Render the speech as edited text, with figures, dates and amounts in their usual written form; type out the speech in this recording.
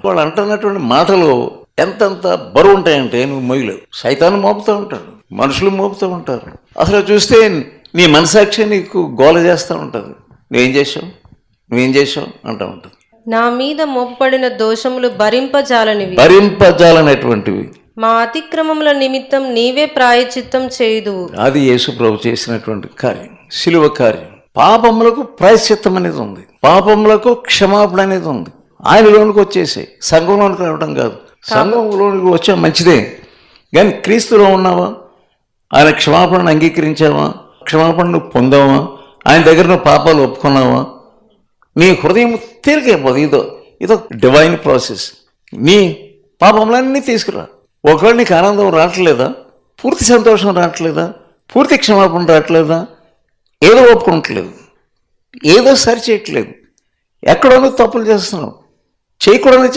వాళ్ళు అంటున్నటువంటి మాటలు ఎంతెంత బరువు ఉంటాయంటే నువ్వు మొయ్యలేవు. సైతాన్ని మోపుతూ ఉంటారు, మనుషులు మోపుతూ ఉంటారు. అసలు చూస్తే నీ మనసాక్షి నీకు గోల చేస్తూ ఉంటుంది. నువ్వేం చేసావు అంటూ ఉంటుంది. నా మీద మోపబడిన దోషములు భరింపజాలనేటువంటివి. మా అతిక్రమముల నిమిత్తం నీవే ప్రాయశ్చిత్తం చేయుదువు. అది యేసు ప్రభు చేసినటువంటి కార్యం, శిలువ కార్యం. పాపములకు ప్రాయశ్చిత్తం అనేది ఉంది, పాపములకు క్షమాపణ అనేది ఉంది. ఆయనలోనికి వచ్చేసాయి, సంఘంలోనికి రావడం కాదు. సంఘంలోనికి వచ్చా మంచిదే, కానీ క్రీస్తులో ఉన్నావా? ఆయన క్షమాపణను అంగీకరించావా? క్షమాపణను పొందావా? ఆయన దగ్గర నువ్వు పాపాలు ఒప్పుకున్నావా? నీ హృదయం తేలికైపోదు. ఇదో డివైన్ ప్రాసెస్. నీ పాపములన్నీ తీసుకురా. ఒకవేళ నీకు ఆనందం రావట్లేదా, పూర్తి సంతోషం రావట్లేదా, పూర్తి క్షమాపణ రావట్లేదా, ఏదో ఒప్పుకోవట్లేదు, ఏదో సరి చేయట్లేదు, ఎక్కడో తప్పులు చేస్తున్నావు, చేయకూడదు